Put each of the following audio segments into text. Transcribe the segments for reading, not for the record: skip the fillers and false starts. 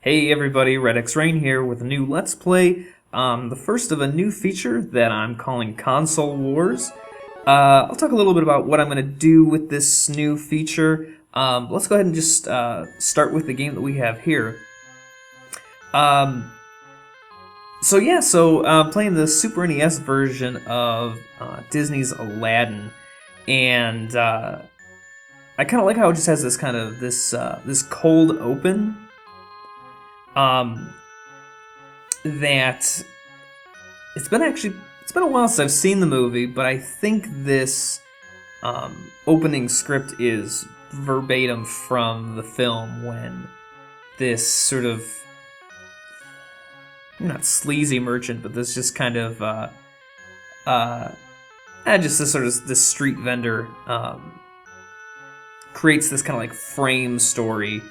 Hey everybody, Red X Rain here with a new Let's Play, the first of a new feature that I'm calling Console Wars. I'll talk a little bit about what I'm going to do with this new feature. Let's go ahead and just start with the game that we have here. I'm playing the Super NES version of Disney's Aladdin, and I kind of like how it just has this kind of this cold open. That it's been a while since I've seen the movie, but I think this opening script is verbatim from the film when this sort of not sleazy merchant, but this just kind of just this sort of this street vendor creates this kind of like frame story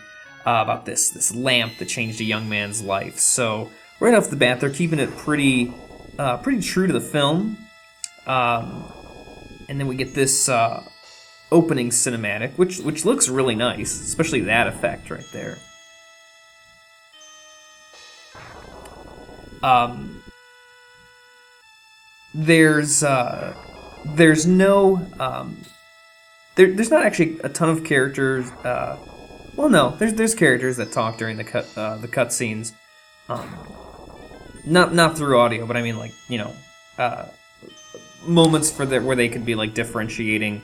about this lamp that changed a young man's life. So right off the bat, they're keeping it pretty true to the film, and then we get this opening cinematic, which looks really nice, especially that effect right there. There's not actually a ton of characters. Well, no, there's characters that talk during the cutscenes, not through audio, but I mean moments where they could be like differentiating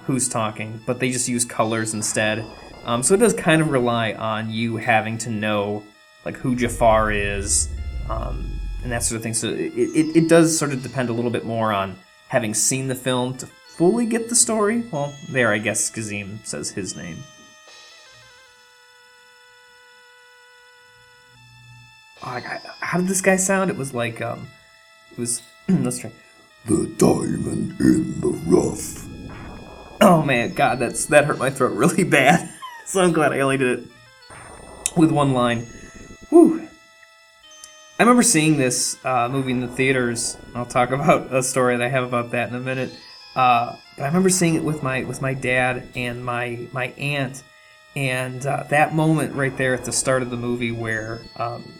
who's talking, but they just use colors instead. So it does kind of rely on you having to know like who Jafar is, and that sort of thing. So it does sort of depend a little bit more on having seen the film to fully get the story. Well, there I guess Kazim says his name. How did this guy sound? It was like, let's try. The diamond in the rough. Oh man, God, that hurt my throat really bad. So I'm glad I only did it with one line. Whew. I remember seeing this movie in the theaters. I'll talk about a story that I have about that in a minute. But I remember seeing it with my dad and my aunt. And that moment right there at the start of the movie where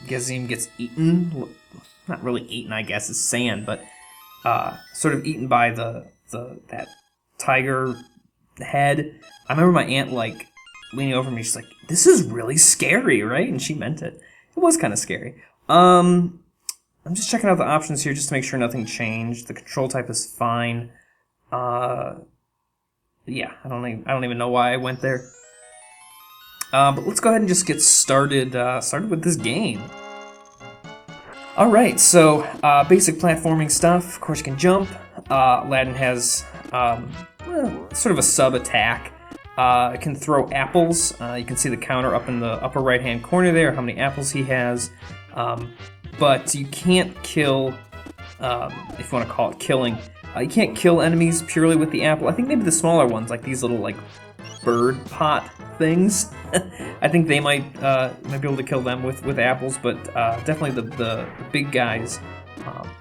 Gazim gets eaten, not really eaten, I guess, it's sand, but sort of eaten by that tiger head. I remember my aunt like leaning over me, she's like, "This is really scary, right?" And she meant it. It was kind of scary. I'm just checking out the options here just to make sure nothing changed. The control type is fine. Yeah, I don't even know why I went there. But let's go ahead and just get started with this game. Alright, so basic platforming stuff. Of course you can jump. Aladdin has sort of a sub-attack. It can throw apples. You can see the counter up in the upper right-hand corner there, how many apples he has. But you can't kill, if you want to call it killing, you can't kill enemies purely with the apple. I think maybe the smaller ones, like these little like bird pot things. I think they might be able to kill them with apples, but definitely the big guys,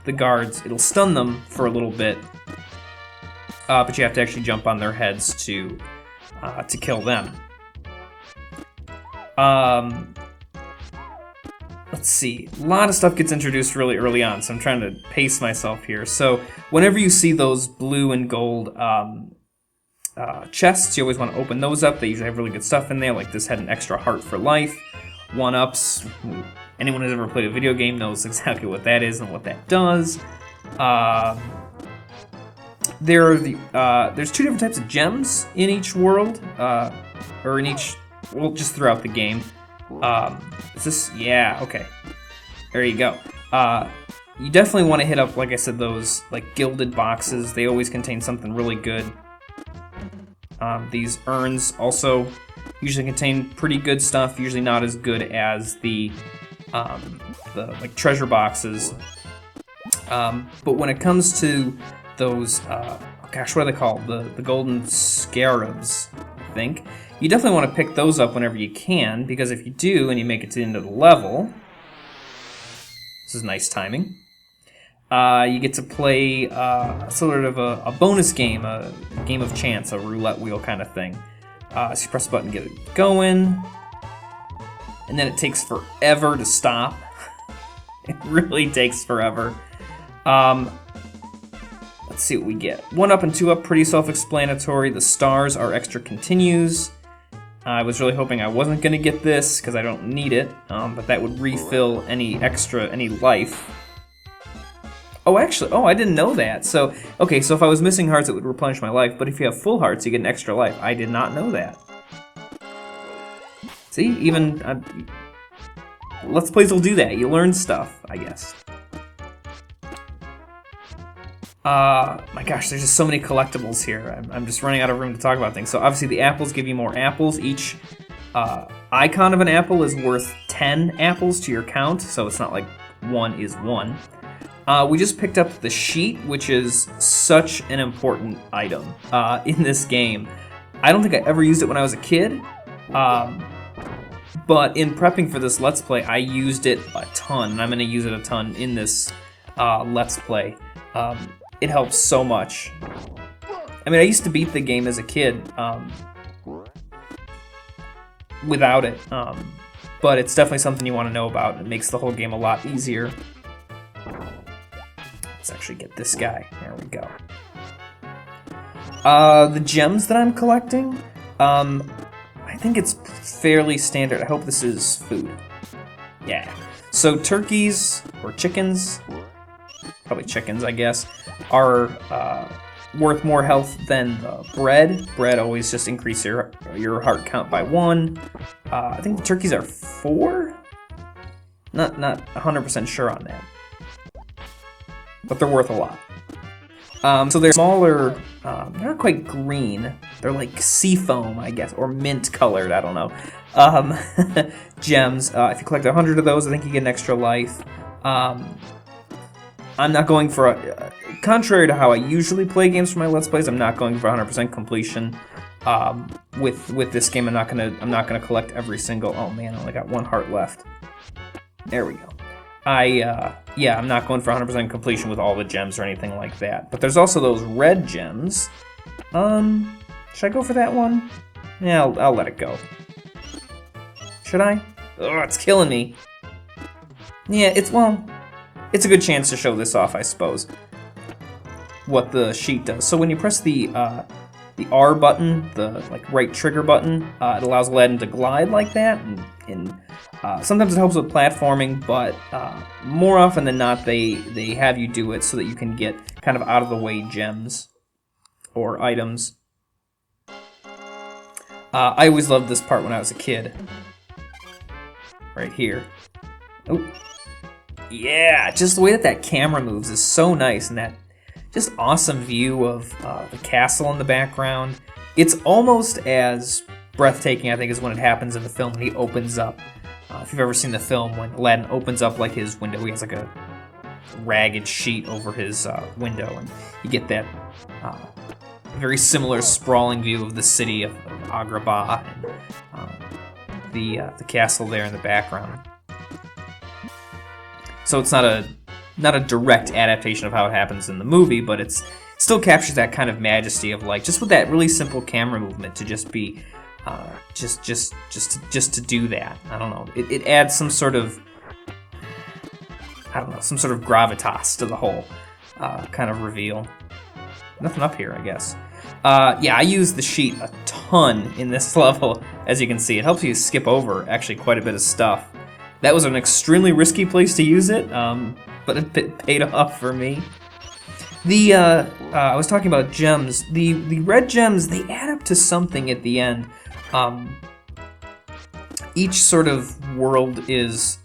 the guards, it'll stun them for a little bit, but you have to actually jump on their heads to kill them. Let's see, a lot of stuff gets introduced really early on, so I'm trying to pace myself here. So whenever you see those blue and gold chests, you always want to open those up. They usually have really good stuff in there, like this had an extra heart for life, 1-ups. Anyone who's ever played a video game knows exactly what that is and what that does. There's two different types of gems in each world, or in each, well, just throughout the game. Is this, yeah, okay. There you go. You definitely want to hit up, like I said, those like gilded boxes. They always contain something really good. These urns also usually contain pretty good stuff, usually not as good as the like treasure boxes. But when it comes to those, gosh, what are they called? The golden scarabs, I think. You definitely want to pick those up whenever you can, because if you do and you make it to the end of the level, this is nice timing. You get to play sort of a bonus game, a game of chance, a roulette wheel kind of thing. So you press the button, get it going, and then it takes forever to stop. It really takes forever. Let's see what we get. 1-up and 2-up, pretty self-explanatory. The stars are extra continues. I was really hoping I wasn't going to get this, because I don't need it, but that would refill any life. Oh, actually, I didn't know that. So, okay, so if I was missing hearts, it would replenish my life, but if you have full hearts, you get an extra life. I did not know that. See, even Let's Plays will do that. You learn stuff, I guess. My gosh, there's just so many collectibles here. I'm just running out of room to talk about things. So obviously the apples give you more apples. Each icon of an apple is worth 10 apples to your count, so it's not like 1 is 1. We just picked up the sheet, which is such an important item in this game. I don't think I ever used it when I was a kid, but in prepping for this Let's Play, I used it a ton, and I'm going to use it a ton in this Let's Play. It helps so much. I mean, I used to beat the game as a kid without it, but it's definitely something you want to know about. It makes the whole game a lot easier. Let's actually get this guy. There we go. The gems that I'm collecting, I think it's fairly standard. I hope this is food. Yeah. So turkeys, or chickens, probably chickens, I guess, are worth more health than bread. Bread always just increases your heart count by 1. I think the turkeys are 4? Not 100% sure on that. But they're worth a lot. So they're smaller, they're not quite green. They're like seafoam, I guess, or mint colored, I don't know. Gems. If you collect 100 of those, I think you get an extra life. I'm not going for contrary to how I usually play games for my Let's Plays, I'm not going for 100% completion. With this game, I'm not gonna collect every single. Oh man, I only got 1 heart left. There we go. Yeah, I'm not going for 100% completion with all the gems or anything like that. But there's also those red gems. Should I go for that one? Yeah, I'll let it go. Should I? Oh, it's killing me. Yeah, it's a good chance to show this off, I suppose. What the sheet does. So when you press the R button, the right trigger button, it allows Aladdin to glide like that, and sometimes it helps with platforming, but more often than not, they have you do it so that you can get kind of out of the way gems or items. I always loved this part when I was a kid. Right here. Oh. Yeah, just the way that camera moves is so nice, and that just awesome view of the castle in the background. It's almost as breathtaking, I think, as when it happens in the film when he opens up. If you've ever seen the film, when Aladdin opens up like his window, he has like a ragged sheet over his window, and you get that very similar sprawling view of the city of Agrabah and the castle there in the background. So it's not a direct adaptation of how it happens in the movie, but it's still captures that kind of majesty of just with that really simple camera movement to just be just to do that. I don't know. It adds some sort of gravitas to the whole kind of reveal. Nothing up here, I guess. Yeah, I use the sheet a ton in this level, as you can see. It helps you skip over actually quite a bit of stuff. That was an extremely risky place to use it, but it paid off for me. I was talking about gems. The red gems, they add up to something at the end. Each sort of world is,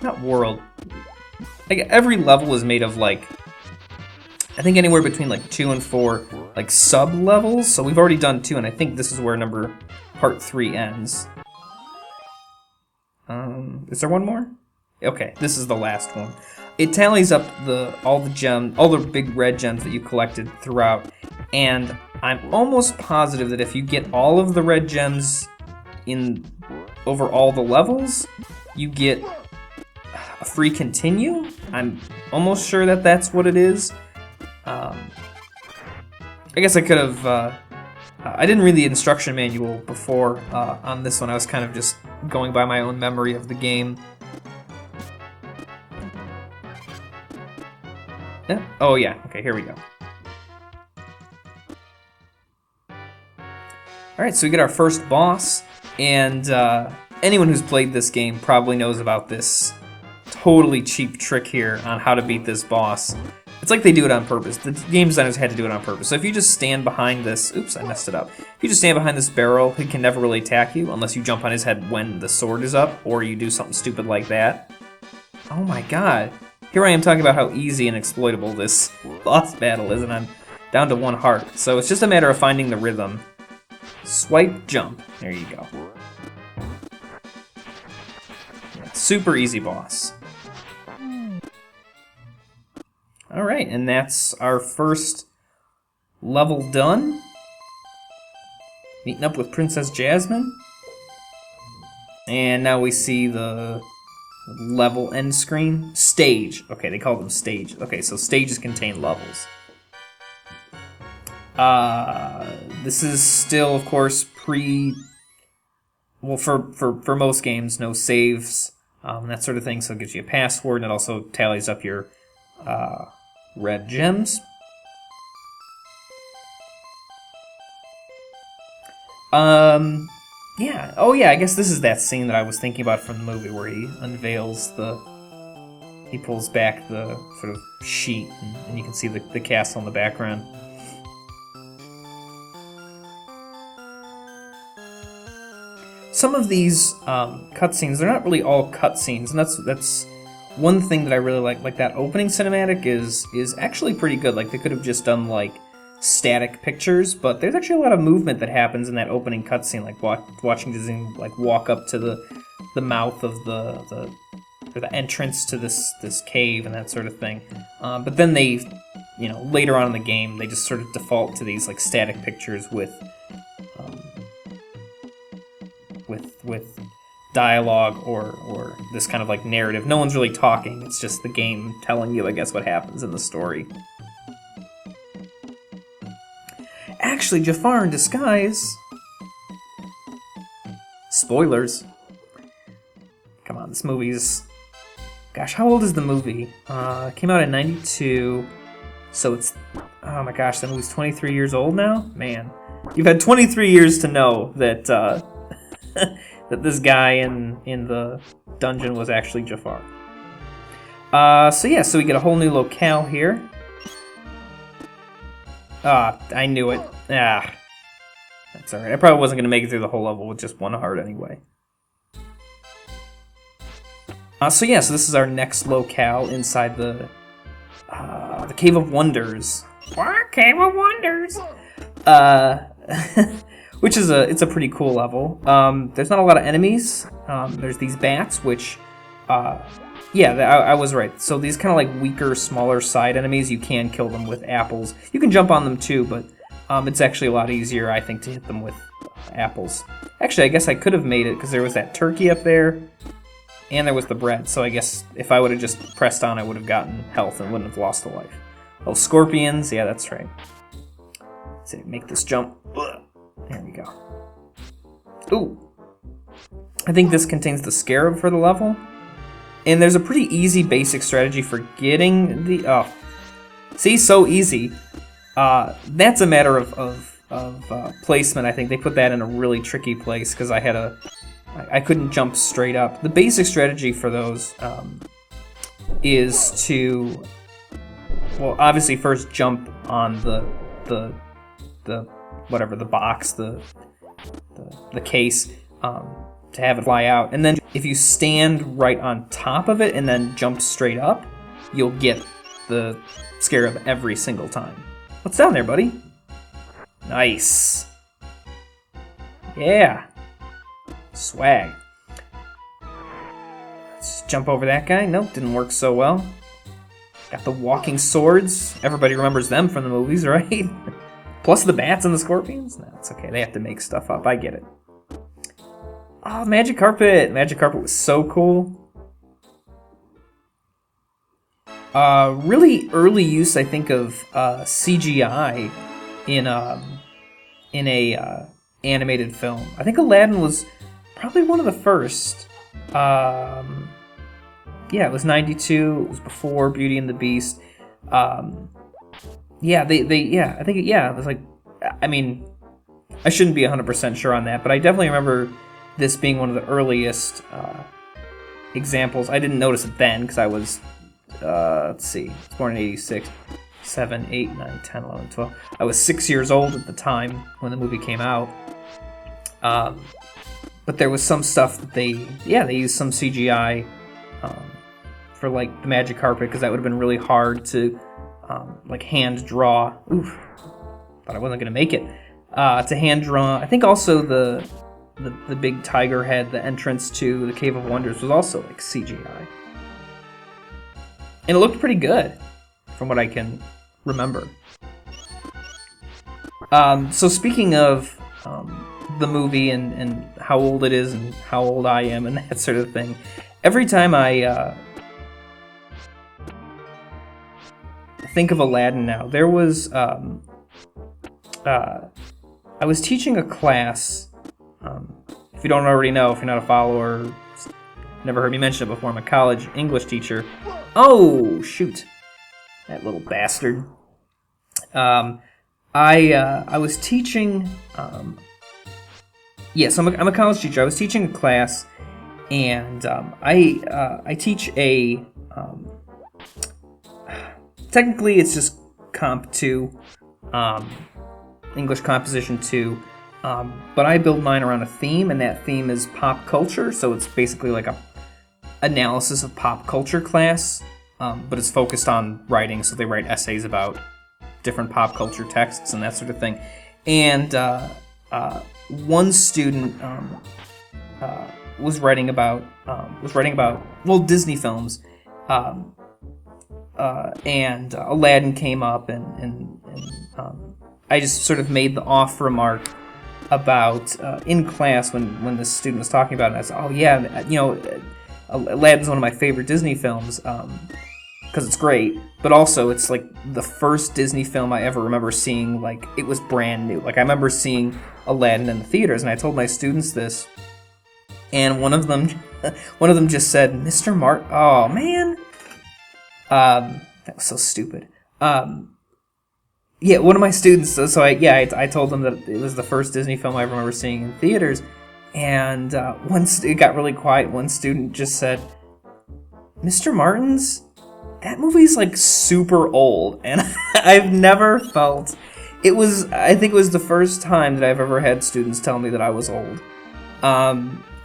not world, every level is made of I think anywhere between 2 and 4 sub-levels. So we've already done 2, and I think this is where part 3 ends. Is there one more? Okay, this is the last one. It tallies up all the big red gems that you collected throughout, and I'm almost positive that if you get all of the red gems over all the levels, you get a free continue. I'm almost sure that that's what it is. I guess I could have. I didn't read the instruction manual before on this one. I was kind of just going by my own memory of the game. Yeah. Oh yeah, okay, here we go. Alright, so we get our first boss, and anyone who's played this game probably knows about this totally cheap trick here on how to beat this boss. It's like they do it on purpose. The game designers had to do it on purpose. So if you just stand behind this... Oops, I messed it up. If you just stand behind this barrel, he can never really attack you unless you jump on his head when the sword is up, or you do something stupid like that. Oh my god. Here I am talking about how easy and exploitable this boss battle is, and I'm down to 1 heart. So it's just a matter of finding the rhythm. Swipe, jump. There you go. Yeah, super easy boss. Alright, and that's our first level done. Meeting up with Princess Jasmine. And now we see the level end screen. Stage. Okay, they call them stage. Okay, so stages contain levels. This is still, of course, well, for most games, no saves, that sort of thing, so it gives you a password, and it also tallies up your red gems. Yeah. Oh, yeah, I guess this is that scene that I was thinking about from the movie where he unveils he pulls back the sort of sheet, and you can see the castle in the background. Some of these cutscenes, they're not really all cutscenes, and that's one thing that I really like. Like, that opening cinematic is actually pretty good. Like, they could have just done, like, static pictures, but there's actually a lot of movement that happens in that opening cutscene, like watching Disney like walk up to the mouth of the entrance to this cave and that sort of thing. But then they, later on in the game, they just sort of default to these like static pictures with dialogue or this kind of like narrative. No one's really talking. It's just the game telling you, I guess, what happens in the story. Actually, Jafar in disguise. Spoilers. Come on, this movie's... Gosh, how old is the movie? It came out in 92, so it's... Oh my gosh, that movie's 23 years old now? Man, you've had 23 years to know that that this guy in the dungeon was actually Jafar. So we get a whole new locale here. I knew it. That's alright. I probably wasn't going to make it through the whole level with just 1 heart anyway. So this is our next locale inside the Cave of Wonders. What? Cave of Wonders? Which is it's a pretty cool level. There's not a lot of enemies. There's these bats, which... I was right. So these kind of like weaker, smaller side enemies, you can kill them with apples. You can jump on them too, but it's actually a lot easier, I think, to hit them with apples. Actually, I guess I could have made it because there was that turkey up there, and there was the bread. So I guess if I would have just pressed on, I would have gotten health and wouldn't have lost a life. Oh, scorpions. Yeah, that's right. Let's see, make this jump. There we go. Ooh. I think this contains the scarab for the level. And there's a pretty easy basic strategy for getting the... Oh. See? So easy. That's a matter of placement, I think. They put that in a really tricky place because I couldn't jump straight up. The basic strategy for those is to... Well, obviously first jump on the whatever, the box, the case, to have it fly out. And then if you stand right on top of it and then jump straight up, you'll get the scarab every single time. What's down there, buddy? Nice. Yeah. Swag. Let's jump over that guy. Nope, didn't work so well. Got the walking swords. Everybody remembers them from the movies, right? Plus the bats and the scorpions? No, it's okay. They have to make stuff up. I get it. Oh, Magic Carpet! Magic Carpet was so cool. Really early use, I think, of CGI in a animated film. I think Aladdin was probably one of the first. Yeah, it was 92. It was before Beauty and the Beast. Yeah, I think, it was like, I mean, I shouldn't be 100% sure on that, but I definitely remember this being one of the earliest examples. I didn't notice it then, because I was, let's see, I was born in 86, 7, 8, 9, 10, 11, 12. I was 6 years old at the time when the movie came out. But there was some stuff that they used some CGI for, like, the magic carpet, because that would have been really hard to, like, hand draw. Oof, thought I wasn't going to make it. To hand draw. I think also the big tiger head, the entrance to the Cave of Wonders, was also, like, CGI. And it looked pretty good, from what I can remember. So speaking of the movie and how old it is and how old I am and that sort of thing, every time I think of Aladdin now, there was I was teaching a class. If you don't already know, if you're not a follower, never heard me mention it before, I'm a college English teacher. Oh, shoot. That little bastard. I was teaching... so I'm a college teacher. I was teaching a class, and I teach a... technically, it's just Comp 2, English Composition 2, but I build mine around a theme, and that theme is pop culture, so it's basically like a analysis of pop culture class, but it's focused on writing, so they write essays about different pop culture texts and that sort of thing. And one student was writing about Disney films, and Aladdin came up, and I just sort of made the off remark about in class when this student was talking about it. And I said, "Oh yeah, Aladdin's one of my favorite Disney films because it's great, but also it's like the first Disney film I ever remember seeing. Like it was brand new. Like I remember seeing Aladdin in the theaters, and I told my students this, and one of them just said, "Mr. Martin." Oh man, that was so stupid. Yeah, one of my students. So I told them that it was the first Disney film I remember seeing in theaters, and once it got really quiet, one student just said, "Mr. Martin's, that movie's like super old," and I've never felt. I think it was the first time that I've ever had students tell me that I was old. I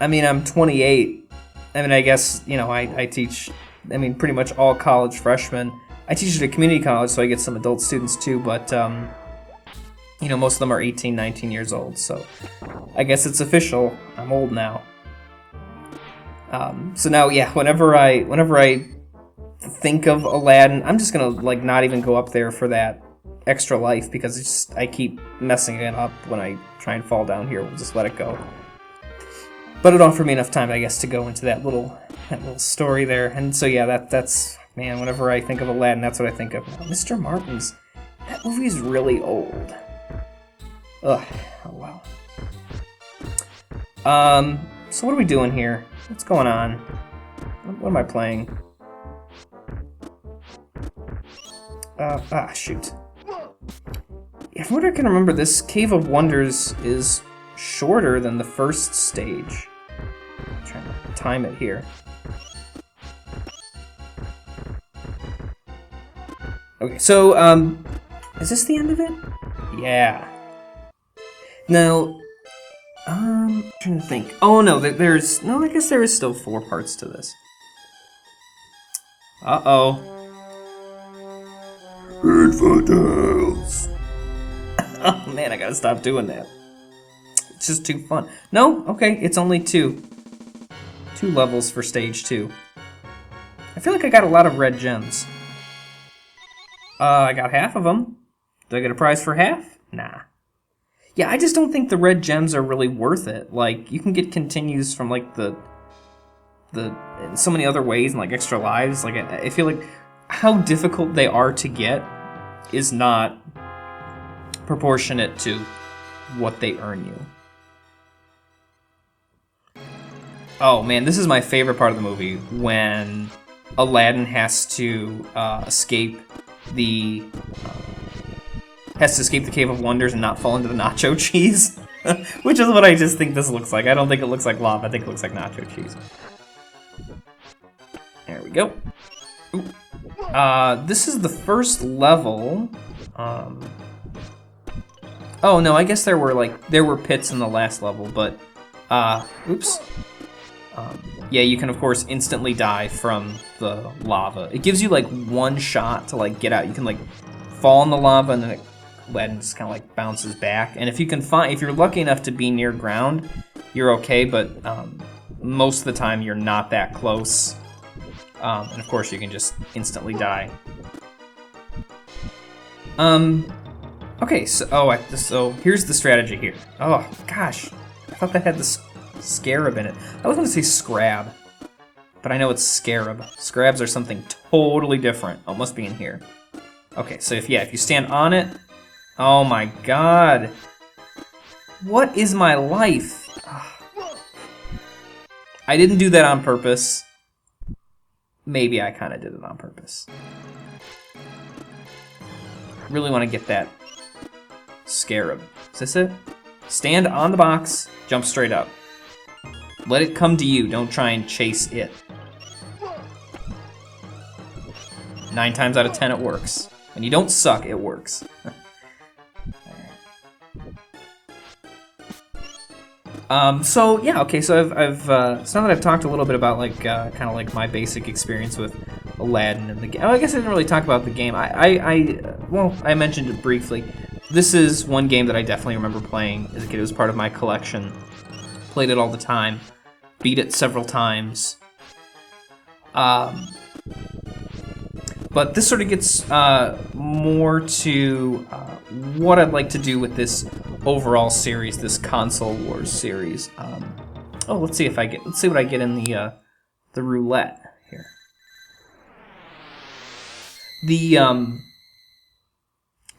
mean, I'm 28. I mean, I guess I teach. I mean, pretty much all college freshmen. I teach at a community college, so I get some adult students too, but, most of them are 18, 19 years old, so I guess it's official. I'm old now. So now, yeah, whenever I think of Aladdin, I'm just gonna, not even go up there for that extra life, because I keep messing it up when I try and fall down here. We'll just let it go. But it offered me enough time, I guess, to go into that little story there. And so, yeah, that's... Man, whenever I think of Aladdin, that's what I think of now. Mr. Martin's, that movie's really old. Ugh, oh well. So what are we doing here? What's going on? What am I playing? Shoot. Yeah, from what I can remember, this Cave of Wonders is shorter than the first stage. I'm trying to time it here. Okay, so, is this the end of it? Yeah. Now, I'm trying to think. Oh, no, I guess there is still 4 parts to this. Uh-oh. Infidels. Oh, man, I gotta stop doing that. It's just too fun. No? Okay, it's only 2. 2 levels for stage 2. I feel like I got a lot of red gems. I got half of them. Do I get a prize for half? Nah. Yeah, I just don't think the red gems are really worth it. Like, you can get continues from, the so many other ways and, extra lives. Like, I feel like how difficult they are to get is not proportionate to what they earn you. Oh man, this is my favorite part of the movie, when Aladdin has to escape the Cave of Wonders and not fall into the nacho cheese, which is what I just think this looks like. I don't think it looks like lava. I think it looks like nacho cheese. There we go. Ooh. This is the first level. Oh no, I guess there were pits in the last level, but oops. Yeah, you can of course instantly die from the lava. It gives you like one shot to like get out. You can like fall in the lava and then Aladdin just kind of like bounces back. And if you're lucky enough to be near ground, you're okay. But most of the time you're not that close. And of course you can just instantly die. Okay, so here's the strategy here. Oh gosh, I thought that had the scarab in it. I was going to say scrab, but I know it's scarab. Scrabs are something totally different. Oh, it must be in here. Okay, so if you stand on it, oh my god. What is my life? I didn't do that on purpose. Maybe I kind of did it on purpose. I really want to get that scarab. Is this it? Stand on the box, jump straight up. Let it come to you, don't try and chase it. 9 times out of 10 it works. When you don't suck, it works. So yeah, okay. So I've so now that I've talked a little bit about like kind of like my basic experience with Aladdin and the game. Oh, I guess I didn't really talk about the game. I mentioned it briefly. This is one game that I definitely remember playing as a kid. It was part of my collection. Played it all the time. Beat it several times. But this sort of gets more to what I'd like to do with this overall series, this Console Wars series. Let's see what I get in the roulette here.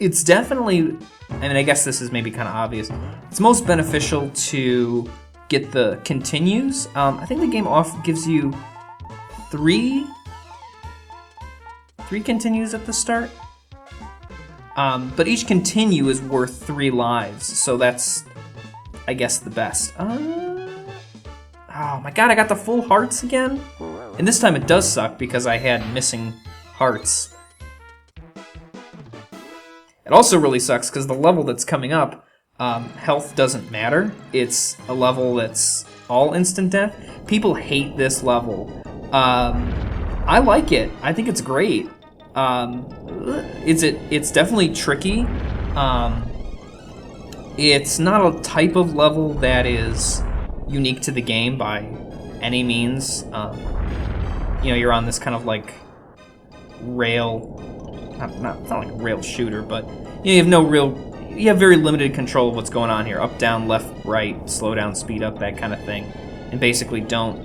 It's definitely, I guess this is maybe kind of obvious. It's most beneficial to get the continues. I think the game gives you three continues at the start. But each continue is worth 3 lives, so that's, I guess, the best. Oh my god, I got the full hearts again? And this time it does suck because I had missing hearts. It also really sucks because the level that's coming up, health doesn't matter. It's a level that's all instant death. People hate this level. I like it. I think it's great. It's definitely tricky. It's not a type of level that is unique to the game by any means. You're on this kind of like rail, not like a rail shooter, but you have very limited control of what's going on here. Up, down, left, right, slow down, speed up, that kind of thing. And basically don't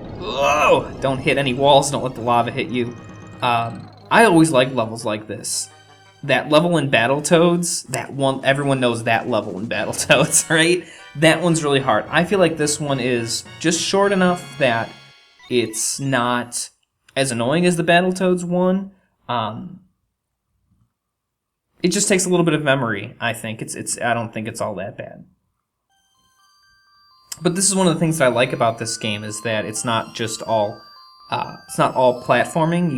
hit any walls, don't let the lava hit you. I always like levels like this. That level in Battletoads, that one, everyone knows that level in Battletoads, right? That one's really hard. I feel like this one is just short enough that it's not as annoying as the Battletoads one. It just takes a little bit of memory, I think. I don't think it's all that bad. But this is one of the things that I like about this game is that it's not just all platforming.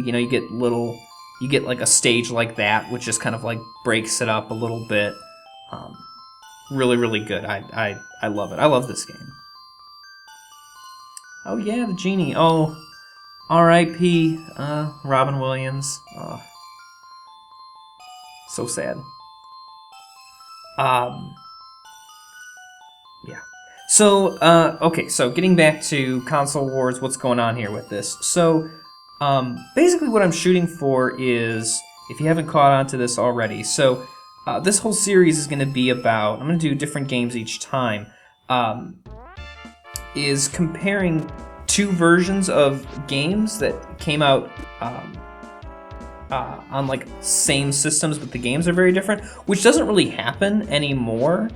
You get like a stage like that, which just kind of like breaks it up a little bit. Really, really good. I love it. I love this game. Oh yeah, the genie. Oh, R.I.P. Robin Williams. Oh, so sad. Yeah. So, okay, so getting back to Console Wars, what's going on here with this? So, basically what I'm shooting for is, if you haven't caught on to this already, so this whole series is going to be about, I'm going to do different games each time, is comparing 2 versions of games that came out on like same systems, but the games are very different, which doesn't really happen anymore.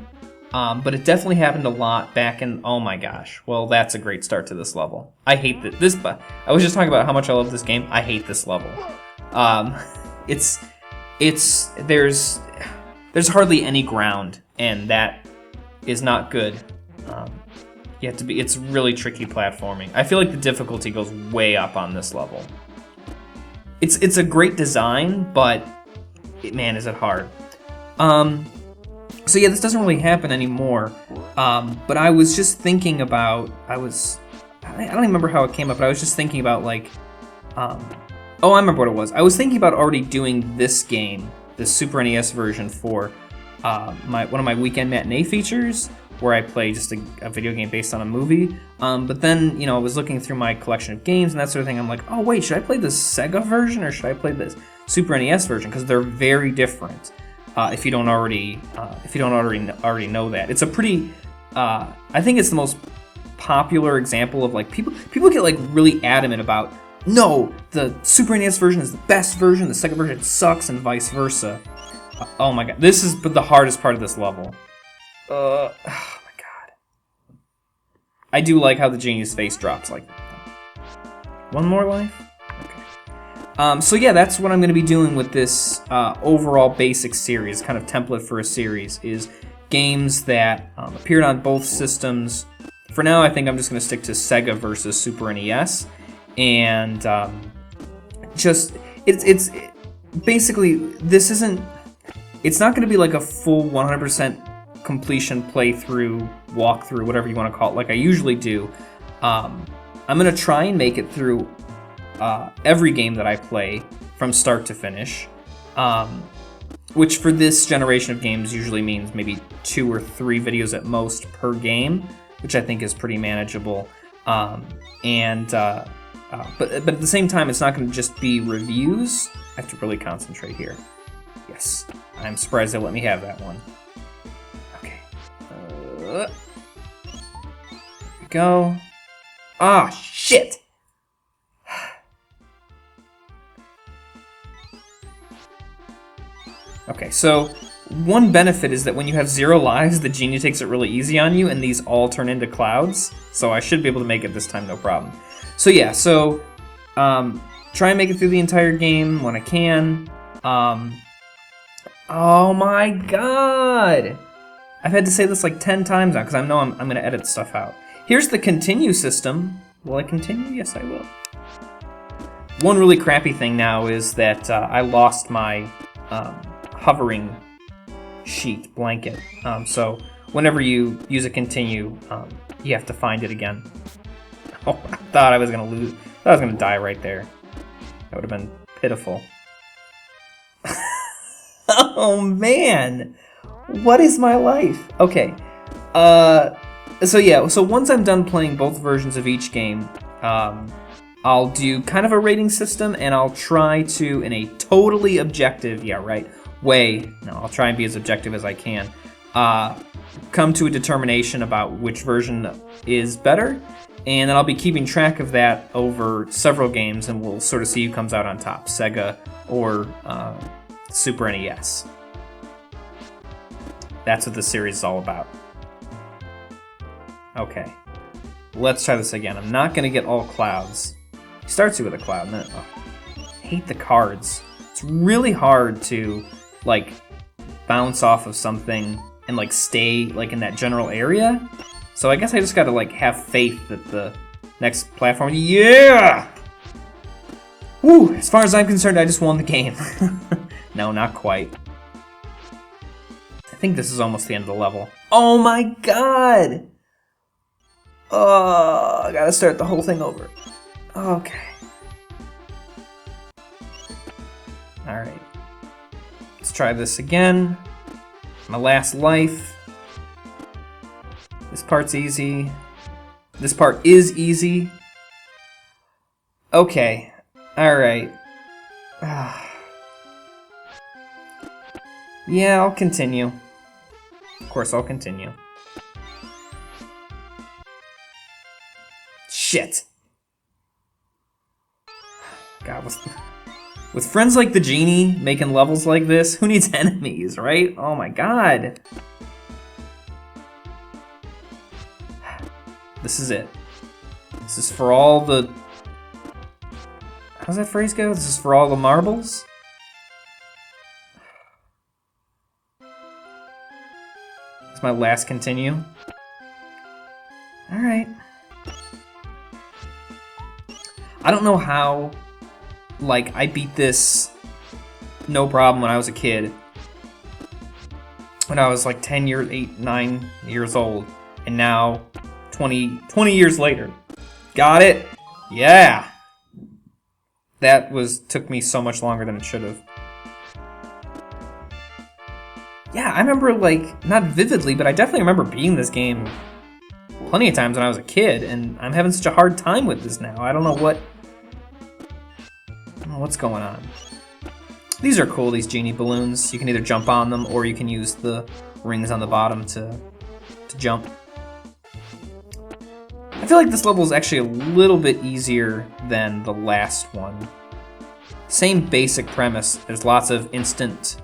But it definitely happened a lot back in, oh my gosh. Well, that's a great start to this level. I hate this, but I was just talking about how much I love this game. I hate this level. There's hardly any ground, and that is not good. It's really tricky platforming. I feel like the difficulty goes way up on this level. It's a great design, but man, is it hard. So yeah, this doesn't really happen anymore. But I was just thinking about, I don't even remember how it came up, but I was just thinking about like, I remember what it was. I was thinking about already doing this game, the Super NES version for one of my weekend matinee features, where I play just a video game based on a movie. But then, I was looking through my collection of games and that sort of thing. I'm like, oh wait, should I play the Sega version or should I play this Super NES version? Because they're very different. If you don't already know that, it's a pretty. I think it's the most popular example of like people get like really adamant about, no, the Super NES version is the best version, the Sega version sucks, and vice versa. Oh my god, this is the hardest part of this level. Oh my god. I do like how the genie's face drops like that. One more life? Okay. So yeah, that's what I'm going to be doing with this overall basic series, kind of template for a series, is games that appeared on both systems. For now, I think I'm just going to stick to Sega versus Super NES. And it's basically, this isn't, it's not going to be like a full 100% completion playthrough, walkthrough, whatever you want to call it, like I usually do. I'm going to try and make it through every game that I play from start to finish, which for this generation of games usually means maybe 2 or 3 videos at most per game, which I think is pretty manageable. But at the same time, it's not going to just be reviews. I have to really concentrate here. Yes, I'm surprised they let me have that one. Okay. Here we go. Ah, shit! Okay, so one benefit is that when you have 0 lives, the genie takes it really easy on you, and these all turn into clouds. So I should be able to make it this time, no problem. So yeah, try and make it through the entire game when I can. Oh my god! I've had to say this like 10 times now, because I know I'm going to edit stuff out. Here's the continue system. Will I continue? Yes, I will. One really crappy thing now is that I lost my hovering sheet blanket. So whenever you use a continue, you have to find it again. Oh, I thought I was going to lose. I thought I was going to die right there. That would have been pitiful. Oh man! What is my life? Okay. So once I'm done playing both versions of each game, I'll do kind of a rating system, and I'll try to, in a totally objective, way, I'll try and be as objective as I can, come to a determination about which version is better, and then I'll be keeping track of that over several games, and we'll sort of see who comes out on top, Sega or Super NES. That's what this series is all about. Okay, let's try this again. I'm not going to get all clouds. It starts you with a cloud, and then, I hate the cards. It's really hard to, like, bounce off of something and, like, stay, like, in that general area. So I guess I just gotta, like, have faith that the next platform... Yeah! Woo! As far as I'm concerned, I just won the game. No, not quite. I think this is almost the end of the level. Oh my god! Oh, I gotta start the whole thing over. Okay. Alright. Let's try this again. My last life. This part's easy. This part is easy. Okay. Alright. Yeah, I'll continue. Of course, I'll continue. Shit. God, with friends like the genie making levels like this, who needs enemies, right? Oh my god. This is it. This is for all the... How's that phrase go? This is for all the marbles? It's my last continue. Alright. I don't know how, like, I beat this no problem when I was a kid. When I was like 10 years, 8, 9 years old. And now, 20 years later. Got it? Yeah! That took me so much longer than it should have. Yeah, I remember, like, not vividly, but I definitely remember beating this game plenty of times when I was a kid, and I'm having such a hard time with this now. I don't know what's going on. These are cool, these genie balloons. You can either jump on them, or you can use the rings on the bottom to jump. I feel like this level is actually a little bit easier than the last one. Same basic premise. There's lots of instant,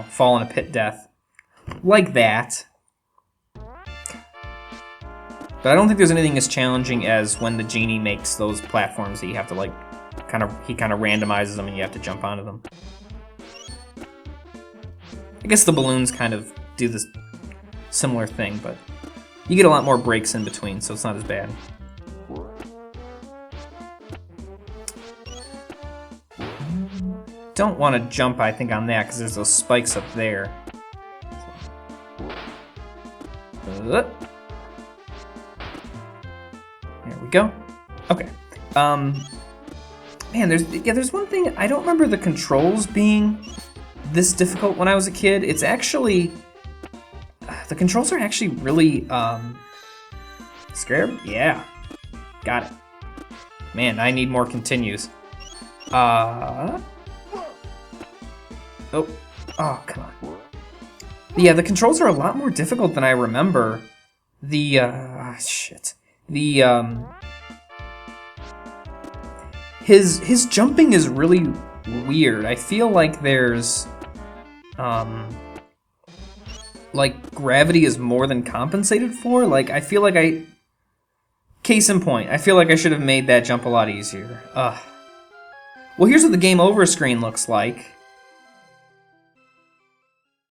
fall in a pit death. Like that. But I don't think there's anything as challenging as when the genie makes those platforms that you have to, like, he kind of randomizes them and you have to jump onto them. I guess the balloons kind of do this similar thing, but you get a lot more breaks in between, so it's not as bad. Don't want to jump, I think, on that, because there's those spikes up there. There we go. Okay. Man, there's one thing, I don't remember the controls being this difficult when I was a kid. It's actually, the controls are actually really, scared? Yeah. Got it. Man, I need more continues. Oh, come on. Yeah, the controls are a lot more difficult than I remember. His jumping is really weird. I feel like there's, like, gravity is more than compensated for. Like, I feel like case in point, I feel like I should have made that jump a lot easier. Well, here's what the game over screen looks like.